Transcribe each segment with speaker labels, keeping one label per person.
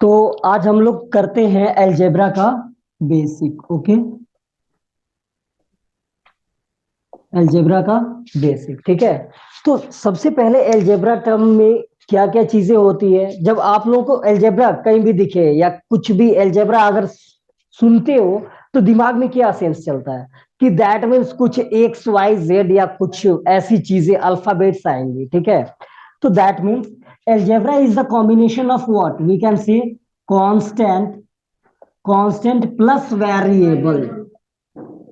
Speaker 1: तो आज हम लोग करते हैं अलजेब्रा का बेसिक। ओके, अलजेब्रा का बेसिक। ठीक है, तो सबसे पहले अलजेब्रा टर्म में क्या क्या चीजें होती है। जब आप लोगों को अलजेब्रा कहीं भी दिखे या कुछ भी अलजेब्रा अगर सुनते हो तो दिमाग में क्या सेंस चलता है कि दैट मीन्स कुछ एक्स वाई जेड या कुछ ऐसी चीजें अल्फाबेट्स आएंगी। ठीक है, तो that means algebra is the combination of what we can say constant, constant plus variable,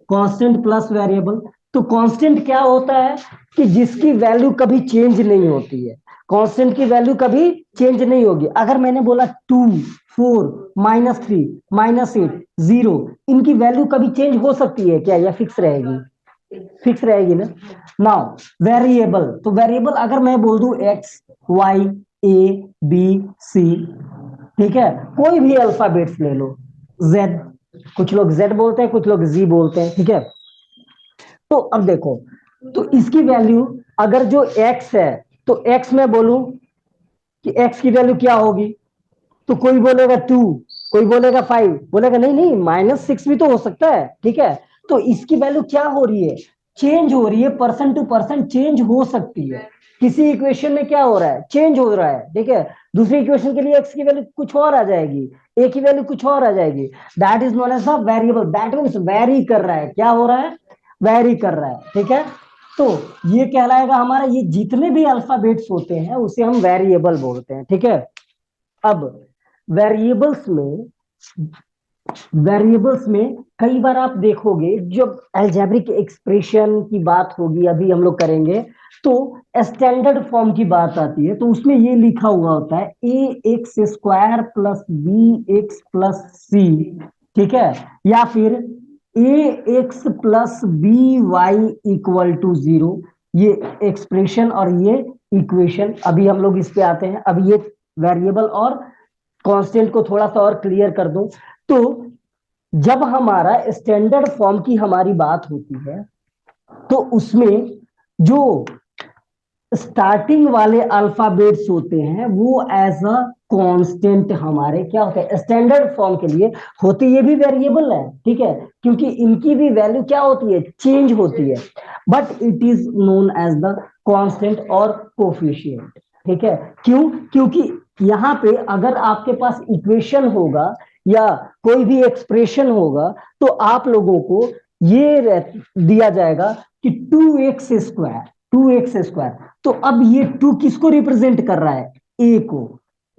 Speaker 1: constant plus variable. तो कांस्टेंट क्या होता है कि जिसकी वैल्यू कभी चेंज नहीं होती है। कांस्टेंट की वैल्यू कभी चेंज नहीं होगी। अगर मैंने बोला 2, 4, -3, -8, 0, इनकी वैल्यू कभी चेंज हो सकती है क्या या फिक्स रहेगी? फिक्स रहेगी ना। नाउ वेरिएबल, तो वेरिएबल अगर मैं बोल दूं x y a b c, ठीक है, कोई भी अल्फाबेट्स ले लो, जेड, कुछ लोग जेड बोलते हैं, कुछ लोग जी बोलते हैं। ठीक है, तो अब देखो, तो इसकी वैल्यू अगर जो एक्स है तो एक्स में बोलूं कि एक्स की वैल्यू क्या होगी, तो कोई बोलेगा 2, कोई बोलेगा 5, बोलेगा नहीं नहीं -6 भी तो हो सकता है। ठीक है, तो इसकी वैल्यू क्या हो रही है, चेंज हो रही है, परसेंट टू परसेंट चेंज हो सकती है। किसी इक्वेशन में क्या हो रहा है, चेंज हो रहा है। ठीक है, दूसरी इक्वेशन के लिए एक्स की वैल्यू कुछ और आ जाएगी, ए की वैल्यू कुछ और आ जाएगी। That is known as the variable. That means vary कर रहा है, क्या हो रहा है, वेरी कर रहा है। ठीक है, तो ये कहलाएगा हमारा, ये जितने भी अल्फाबेट्स होते हैं उसे हम वेरिएबल बोलते हैं। ठीक है, अब वेरिएबल्स में, वेरिएबल्स में कई बार आप देखोगे जब अलजेब्रिक एक्सप्रेशन की बात होगी, अभी हम लोग करेंगे, तो स्टैंडर्ड फॉर्म की बात आती है तो उसमें ये लिखा हुआ होता है A X square plus B X plus C. ठीक है, या फिर A X plus B Y equal to 0। ये एक्सप्रेशन और ये इक्वेशन, अभी हम लोग इस पे आते हैं। अब ये वेरिएबल और कांस्टेंट को थोड़ा सा और क्लियर कर दूं, तो जब हमारा स्टैंडर्ड फॉर्म की हमारी बात होती है तो उसमें जो स्टार्टिंग वाले अल्फाबेट्स होते हैं वो एज अ कांस्टेंट हमारे क्या होते हैं स्टैंडर्ड फॉर्म के लिए, होते ये भी वेरिएबल है। ठीक है, क्योंकि इनकी भी वैल्यू क्या होती है, चेंज होती है, but it is known as the constant और कोफिशिएंट। ठीक है, क्यों, क्योंकि यहां पे अगर आपके पास इक्वेशन होगा या कोई भी एक्सप्रेशन होगा तो आप लोगों को ये दिया जाएगा कि 2x², 2x²। तो अब ये 2 किसको रिप्रेजेंट कर रहा है, ए को।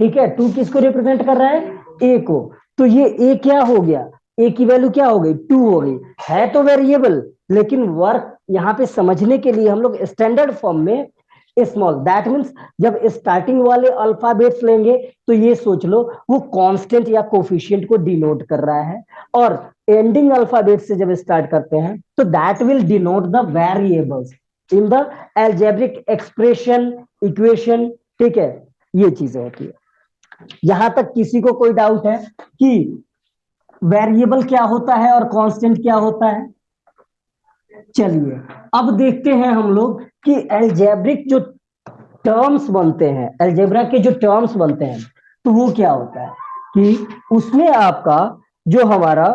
Speaker 1: ठीक है, 2 किसको रिप्रेजेंट कर रहा है, ए को। तो ये ए क्या हो गया, ए की वैल्यू क्या हो गई, 2 हो गई। है तो वेरिएबल, लेकिन वर्क यहां पे समझने के लिए हम लोग स्टैंडर्ड फॉर्म में स्मॉल, दैट मीन्स जब स्टार्टिंग वाले अल्फाबेट्स लेंगे तो ये सोच लो वो कांस्टेंट या कोफिशिएंट को डिनोट कर रहा है, और एंडिंग अल्फाबेट से जब स्टार्ट करते हैं तो that will denote the variables in the algebraic expression, equation. ठीक है, ये चीजें होती है। यहां तक किसी को कोई डाउट है कि वेरिएबल क्या होता है और कांस्टेंट क्या होता है? चलिए अब देखते हैं हम लोग कि एल्जेब्रिक जो टर्म्स बनते हैं, एल्जेब्रा के जो टर्म्स बनते हैं तो वो क्या होता है कि उसमें आपका जो हमारा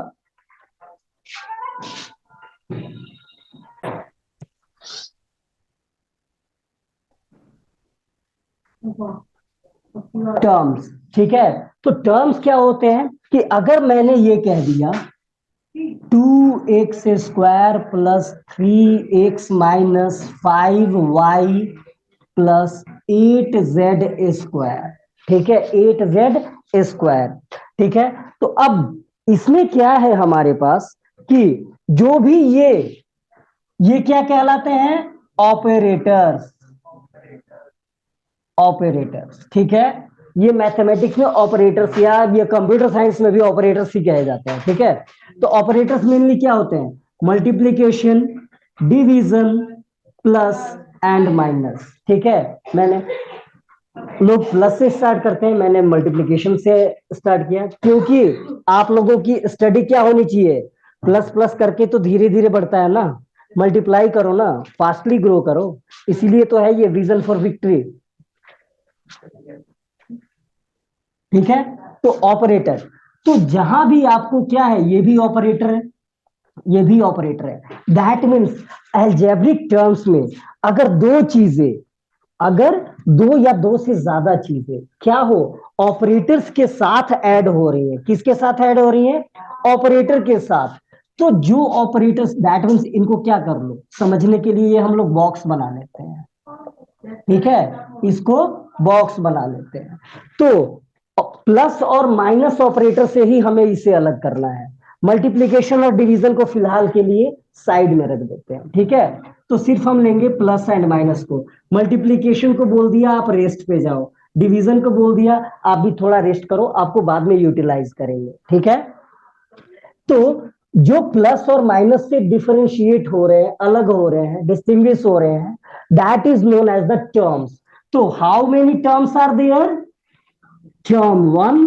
Speaker 1: टर्म्स, ठीक है, तो टर्म्स क्या होते हैं कि अगर मैंने ये कह दिया 2x² plus 3x - 5y plus 8z²। ठीक है, 8z²। ठीक है, तो अब इसमें क्या है हमारे पास कि जो भी ये क्या कहलाते हैं, ऑपरेटर्स, ऑपरेटर्स। ठीक है, ये मैथमेटिक्स में ऑपरेटर्स या ये कंप्यूटर साइंस में भी ऑपरेटर्स ही कहे जाते हैं। ठीक है, तो ऑपरेटर्स मेनली क्या होते हैं, multiplication, division, plus and minus. ठीक है, मैंने लोग प्लस से स्टार्ट करते हैं, मैंने मल्टीप्लीकेशन से स्टार्ट किया क्योंकि आप लोगों की स्टडी क्या होनी चाहिए, प्लस प्लस करके तो धीरे धीरे बढ़ता है ना, मल्टीप्लाई करो ना, फास्टली ग्रो करो। इसीलिए तो है ये विजन फॉर विक्ट्री। ठीक है। तो ऑपरेटर, तो जहां भी आपको क्या है, ये भी ऑपरेटर है, ये भी ऑपरेटर है। दैट मीन्स एल्जेब्रिक टर्म्स में अगर दो चीजें, अगर दो या दो से ज्यादा चीजें क्या हो, ऑपरेटर्स के साथ ऐड हो रही है, किसके साथ ऐड हो रही है, ऑपरेटर के साथ, तो जो ऑपरेटर्स, दैट मीन्स इनको क्या कर लो, समझने के लिए हम लोग बॉक्स बना लेते हैं, ठीक है, इसको बॉक्स बना लेते हैं। तो प्लस और माइनस ऑपरेटर से ही हमें इसे अलग करना है। मल्टीप्लीकेशन और डिवीजन को फिलहाल के लिए साइड में रख देते हैं, ठीक है। तो सिर्फ हम लेंगे प्लस एंड माइनस को। मल्टीप्लीकेशन को बोल दिया आप रेस्ट पे जाओ, डिवीजन को बोल दिया आप भी थोड़ा रेस्ट करो, आपको बाद में यूटिलाइज करेंगे, ठीक है। तो जो प्लस और माइनस से डिफरेंशिएट हो रहे हैं, अलग हो रहे हैं, डिस्टिंग्विश हो रहे हैं, that is known as the terms. तो how many terms are there, term 1,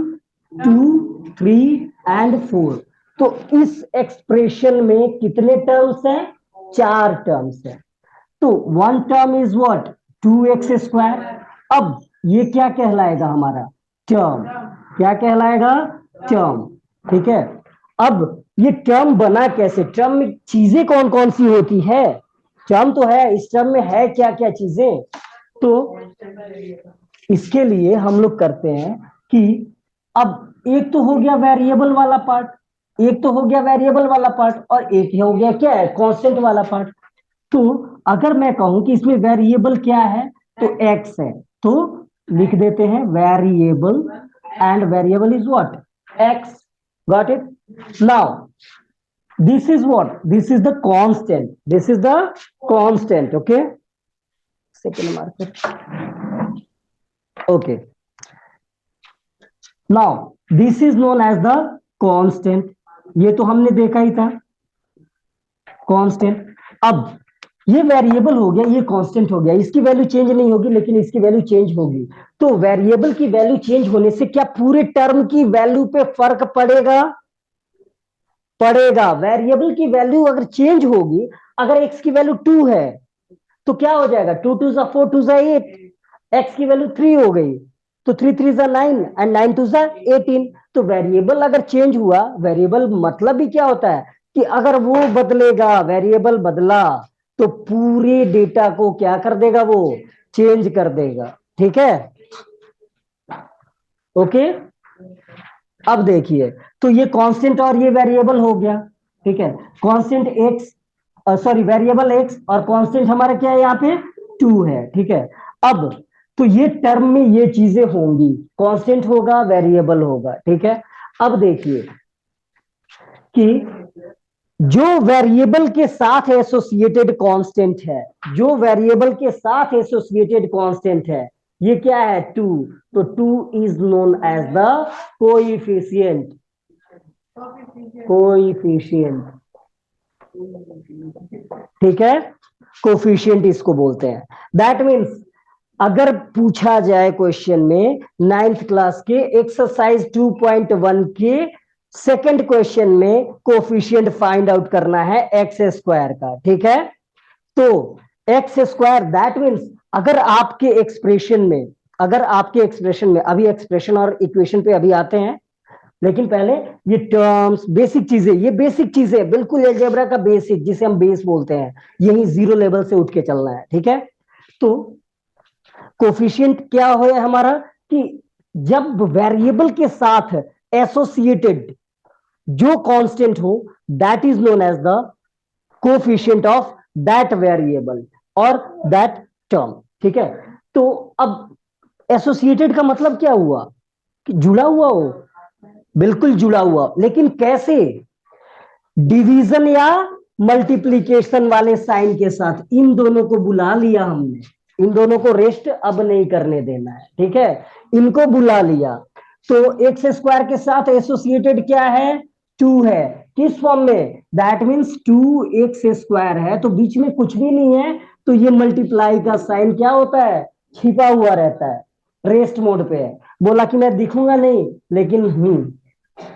Speaker 1: 2, 3 and 4। तो इस एक्सप्रेशन में कितने टर्म्स हैं, 4 टर्म्स हैं। तो one term is what, 2x²। अब ये क्या कहलाएगा हमारा, टर्म, क्या कहलाएगा, टर्म, ठीक है। अब ये टर्म बना कैसे, टर्म में चीजें कौन कौन सी होती है, टर्म तो है, इस टर्म में है क्या क्या चीजें, तो इसके लिए हम लोग करते हैं कि अब एक तो हो गया वेरिएबल वाला पार्ट, एक तो हो गया वेरिएबल वाला पार्ट, और एक हो गया क्या है, कांस्टेंट वाला पार्ट। तो अगर मैं कहूं कि इसमें वेरिएबल क्या है, तो x है, तो लिख देते हैं variable, and variable is what, x। Got it now, this is what, this is the constant, this is the constant, okay, second marker, okay, now this is known as the constant, ये तो हमने देखा ही था, constant. अब ये variable हो गया, ये कांस्टेंट हो गया, इसकी वैल्यू चेंज नहीं होगी लेकिन इसकी वैल्यू चेंज होगी। तो वेरिएबल की वैल्यू चेंज होने से क्या पूरे टर्म की वैल्यू पे फर्क पड़ेगा, पड़ेगा। वेरिएबल की वैल्यू अगर चेंज होगी, अगर x की वैल्यू 2 है तो क्या हो जाएगा, 2 2 जा 4, 2 जा 8, x की वैल्यू 3 हो गई, तो 3 3 जा 9 एंड 9 2 जा 18। तो वेरिएबल अगर चेंज हुआ, वेरिएबल मतलब भी क्या होता है कि अगर वो बदलेगा, वेरिएबल बदला, तो पूरे डेटा को क्या कर देगा, वो चेंज कर देगा, ठीक है, ओके। अब देखिए, तो ये कांस्टेंट और ये वेरिएबल हो गया, ठीक है, constant x, sorry variable x, और कांस्टेंट हमारा क्या है यहाँ पे 2 है, ठीक है। अब तो ये टर्म में ये चीजें होंगी, कांस्टेंट होगा, वेरिएबल होगा, ठीक है। अब देखिए कि जो वेरिएबल के साथ एसोसिएटेड कांस्टेंट है, जो वेरिएबल के साथ एसोसिएटेड कांस्टेंट है, ये क्या है, 2। तो 2 is known as the coefficient, coefficient, ठीक है, कोएफिशिएंट इसको बोलते हैं। दैट मीन्स अगर पूछा जाए क्वेश्चन में 9th क्लास के एक्सरसाइज 2.1 के सेकंड क्वेश्चन में कोफिशिएंट फाइंड आउट करना है x² का, ठीक है। तो x², दैट मीन्स अगर आपके एक्सप्रेशन में, अगर आपके एक्सप्रेशन में, अभी एक्सप्रेशन और इक्वेशन पे अभी आते हैं, लेकिन पहले ये टर्म्स, बेसिक चीजें, ये बेसिक चीजें बिल्कुल अलजेब्रा का बेसिक, जिसे हम बेस बोलते हैं, यही 0 लेवल से उठ के चलना है, ठीक है। तो कोफिशिएंट क्या हो हमारा, कि जब वेरिएबल के साथ एसोसिएटेड जो कांस्टेंट हो, that is known as the coefficient of that variable और दैट टर्म, ठीक है। तो अब एसोसिएटेड का मतलब क्या हुआ, कि जुड़ा हुआ हो, बिल्कुल जुड़ा हुआ, लेकिन कैसे, डिवीजन या मल्टीप्लीकेशन वाले साइन के साथ, इन दोनों को बुला लिया हमने, इन दोनों को रेस्ट अब नहीं करने देना है, ठीक है, इनको बुला लिया। तो x² के साथ एसोसिएटेड क्या है, 2 है, किस फॉर्म में, दैट मीन्स 2x² है, तो बीच में कुछ भी नहीं है, तो ये मल्टीप्लाई का साइन क्या होता है, छिपा हुआ रहता है, रेस्ट मोड पे है। बोला कि मैं दिखूंगा नहीं लेकिन हूं,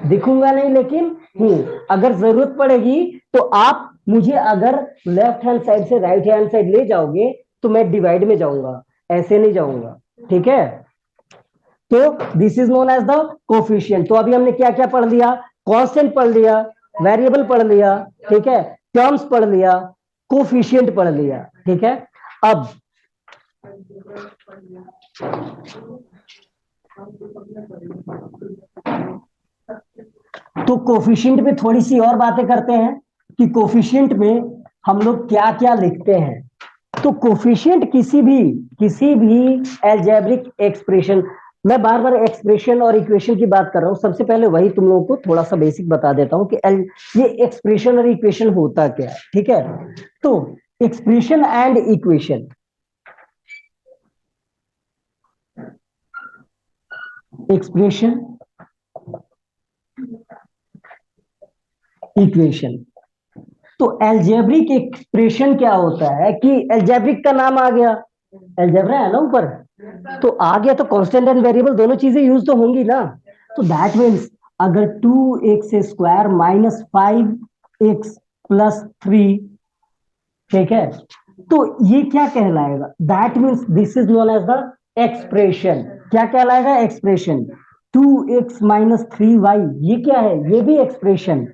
Speaker 1: दिखूंगा नहीं लेकिन हूं, अगर जरूरत पड़ेगी तो आप मुझे अगर लेफ्ट हैंड साइड से राइट हैंड साइड ले जाओगे तो मैं डिवाइड में जाऊंगा, ऐसे नहीं जाऊंगा, ठीक है। तो this is known as the coefficient. तो अभी हमने क्या क्या पढ़ लिया, कांस्टेंट पढ़ लिया, वेरिएबल पढ़ लिया, ठीक है, टर्म्स पढ़ लिया, कोफिशिएंट पढ़ लिया, ठीक है। अब तो कोफिशिएंट में थोड़ी सी और बातें करते हैं कि कोफिशिएंट में हम लोग क्या क्या लिखते हैं। तो कोफिशिएंट किसी भी एल्जेब्रिक एक्सप्रेशन, मैं बार बार एक्सप्रेशन और इक्वेशन की बात कर रहा हूं, सबसे पहले वही तुम लोगों को थोड़ा सा बेसिक बता देता हूं कि ये एक्सप्रेशन और इक्वेशन होता क्या है, ठीक है। तो expression and equation, expression equation, तो एल्जेब्रिक एक्सप्रेशन क्या होता है कि एल्जेब्रिक का नाम आ गया, एल्जेब्रा है ना ऊपर, तो आ गया तो कांस्टेंट एंड वेरिएबल दोनों चीजें यूज तो होंगी ना। तो दैट मीन्स अगर 2x square minus 5x plus 3, ठीक है, तो ये क्या कहलाएगा, that means this is known as the expression. क्या कहलाएगा, एक्सप्रेशन। 2x माइनस 3y, ये क्या है, ये भी एक्सप्रेशन।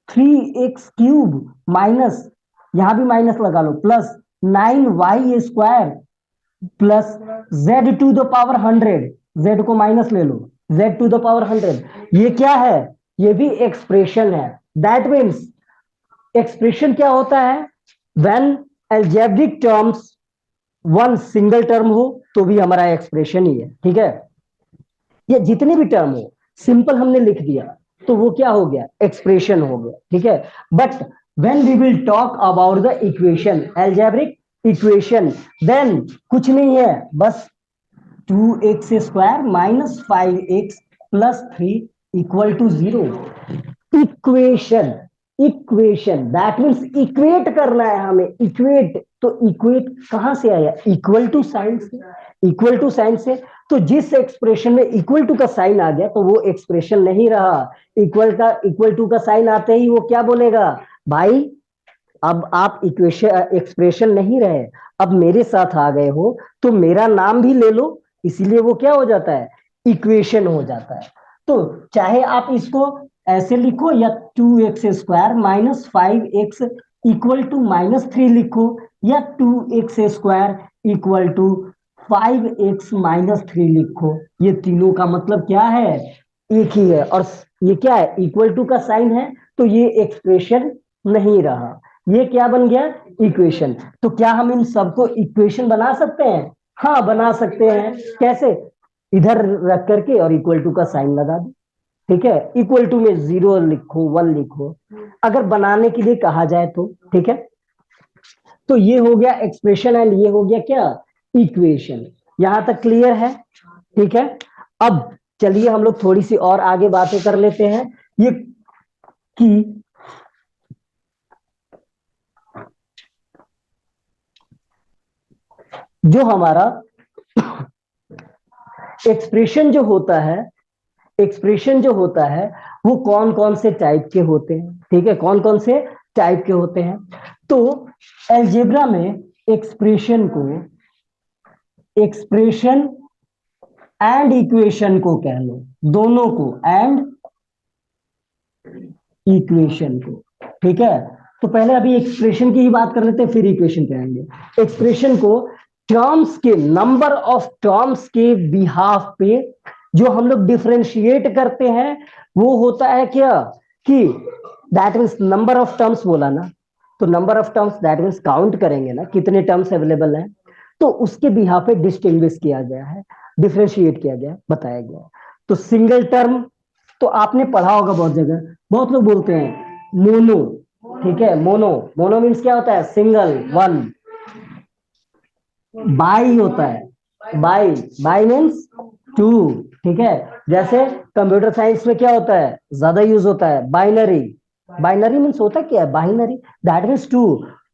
Speaker 1: 3x क्यूब माइनस, यहां भी माइनस लगा लो, plus 9y square plus z⁻100, z को माइनस ले लो, z⁻100, ये क्या है, ये भी एक्सप्रेशन है। दैट मीन्स एक्सप्रेशन क्या होता है, when algebraic terms one single term हो तो भी हमारा एक्सप्रेशन ही है, ठीक है। ये जितने भी टर्म हो, सिंपल हमने लिख दिया तो वो क्या हो गया, एक्सप्रेशन हो गया, ठीक है। But when we will talk about the equation, algebraic equation, then कुछ नहीं है, बस 2x² minus 5x plus 3 equal to 0। Equation, equation that means equate करना है हमें, इक्वेट, तो इक्वेट कहां से आया, इक्वल टू साइन से, इक्वल टू साइन से। तो जिस एक्सप्रेशन में इक्वल टू का साइन आ गया तो वो एक्सप्रेशन नहीं रहा। इक्वल टू का साइन आते ही वो क्या बोलेगा, भाई अब आप इक्वेशन एक्सप्रेशन नहीं रहे, अब मेरे साथ आ गए हो तो मेरा नाम भी ले लो, इसीलिए वो क्या हो जाता है, इक्वेशन हो जाता है। तो चाहे आप इसको ऐसे लिखो या 2x² minus 5x equal to -3 लिखो, या 2x² equal to 5x minus 3 लिखो, ये तीनों का मतलब क्या है, एक ही है। और ये क्या है, इक्वल टू का साइन है, तो ये एक्सप्रेशन नहीं रहा, ये क्या बन गया, इक्वेशन। तो क्या हम इन सबको इक्वेशन बना सकते हैं, हाँ बना सकते हैं। कैसे, इधर रख करके और इक्वल टू का साइन लगा दो, ठीक है, इक्वल टू में 0 लिखो, 1 लिखो, अगर बनाने के लिए कहा जाए तो, ठीक है। तो ये हो गया एक्सप्रेशन एंड ये हो गया क्या, इक्वेशन। यहां तक क्लियर है, ठीक है। अब चलिए हम लोग थोड़ी सी और आगे बातें कर लेते हैं, ये कि जो हमारा एक्सप्रेशन जो होता है, एक्सप्रेशन जो होता है वो कौन कौन से टाइप के होते हैं, ठीक है, कौन कौन से टाइप के होते हैं। तो एल्जेब्रा में एक्सप्रेशन को, एक्सप्रेशन एंड इक्वेशन को कह लो, दोनों को, एंड इक्वेशन को, ठीक है। तो पहले अभी एक्सप्रेशन की ही बात कर लेते हैं, फिर इक्वेशन पे आएंगे। एक्सप्रेशन को टर्म्स के, नंबर ऑफ टर्म्स के बिहाफ पे जो हम लोग डिफरेंशिएट करते हैं वो होता है क्या, कि that means number of terms बोला ना, तो number of terms that means count करेंगे ना कितने टर्म्स अवेलेबल हैं, तो उसके बिहाफ पे डिस्टिंग्विश किया गया है, डिफरेंशिएट किया गया, बताया गया है। तो सिंगल टर्म तो आपने पढ़ा होगा बहुत जगह, बहुत लोग बोलते हैं मोनो, ठीक है, मोनो, मोनो मीन्स क्या होता है, सिंगल, वन। बाई होता है, बाई, बाई मीन्स टू, ठीक है। जैसे कंप्यूटर साइंस में क्या होता है, ज्यादा यूज होता है बाइनरी, बाइनरी मीन्स होता क्या है, binary, that means two.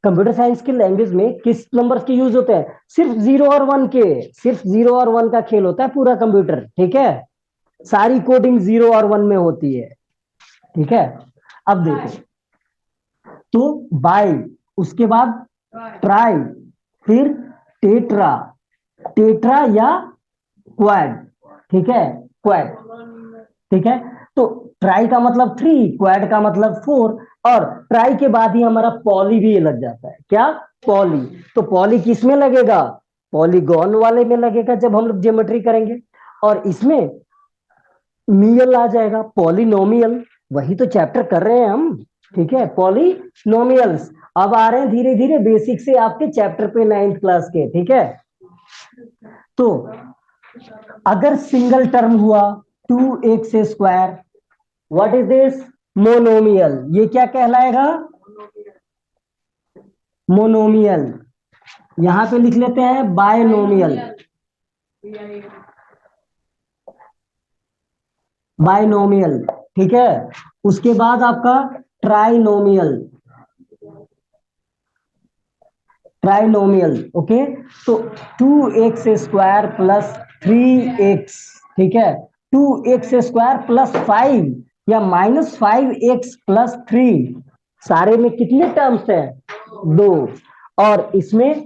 Speaker 1: Computer science की लैंग्वेज में किस नंबर के यूज होते हैं, सिर्फ 0 और 1 के, सिर्फ 0 और 1 का खेल होता है पूरा कंप्यूटर, ठीक है, सारी कोडिंग 0 और 1 में होती है, ठीक है। अब देखो, तो बाई, उसके बाद ट्राई, फिर टेट्रा, टेट्रा या क्वाड, ठीक है, क्वाड, ठीक है। तो ट्राई का मतलब 3, क्वाड का मतलब 4, और ट्राई के बाद ही हमारा पॉली भी लग जाता है। क्या? पॉली। तो पॉली किस में लगेगा? पॉलीगॉन वाले में लगेगा जब हम लोग ज्योमेट्री करेंगे, और इसमें मियल आ जाएगा, पॉलिनोमियल, वही तो चैप्टर कर रहे हैं हम, ठीक है, पॉलिनोमियल्स। अब आ रहे हैं धीरे धीरे बेसिक से आपके चैप्टर पे 9th क्लास के, ठीक है। तो अगर सिंगल टर्म हुआ 2x², what is this? Monomial. ये क्या कहलाएगा? मोनोमियल। यहां पे लिख लेते हैं बायनोमियल। बायनोमियल, ठीक है। उसके बाद आपका ट्राइनोमियल। Trinomial, okay. तो 2x² प्लस 3x, ठीक है। 2x² प्लस 5 या -5x प्लस 3, सारे में कितने टर्म्स हैं? 2। और इसमें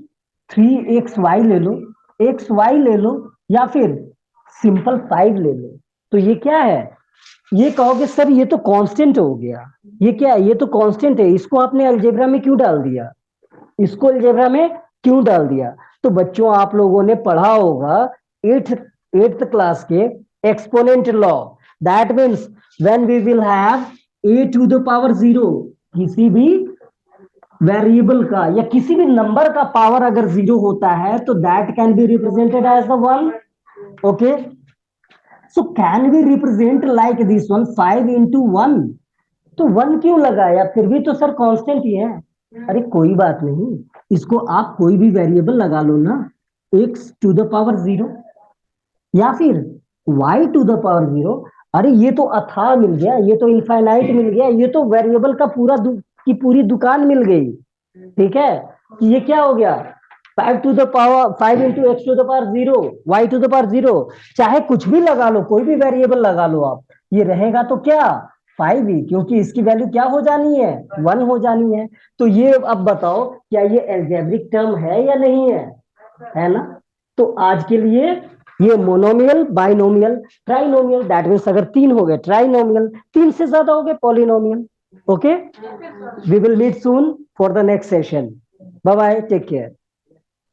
Speaker 1: 3xy ले लो, xy ले लो, या फिर सिंपल 5 ले लो। तो ये क्या है? ये कहोगे सर ये तो कांस्टेंट हो गया। ये क्या है? ये तो कांस्टेंट है, इसको आपने अलजेब्रा में क्यों डाल दिया? इसको अलजेब्रा में क्यों डाल दिया? तो बच्चों आप लोगों ने पढ़ा होगा 8th क्लास के exponent law. That means when we will have a⁻0, किसी भी वेरिएबल का या किसी भी नंबर का पावर अगर 0 होता है तो that can be represented as the 1, okay. So can we represent like this one 5 into 1? तो 1 क्यों लगाया? फिर भी तो सर कांस्टेंट ही है। अरे कोई बात नहीं, इसको आप कोई भी वेरिएबल लगा लो ना, x⁻0 या फिर y⁻0। अरे ये तो अथाह मिल गया, ये तो इनफाइनाइट मिल गया, ये तो वेरिएबल का की पूरी दुकान मिल गई, ठीक है। कि ये क्या हो गया? 5 into x⁻0, y⁻0, चाहे कुछ भी लगा लो, कोई भी वेरिएबल लगा लो आप, ये रहेगा तो क्या? 5 ही, क्योंकि इसकी वैल्यू क्या हो जानी है? 1 हो जानी है। तो ये अब बताओ क्या ये एल्जेब्रिक टर्म है या नहीं है ना? तो आज के लिए ये monomial, binomial, trinomial, that means अगर 3 हो गए ट्राइनोमियल, 3 से ज्यादा हो गए polynomial, okay. We will meet soon for the next session. Bye bye, take care.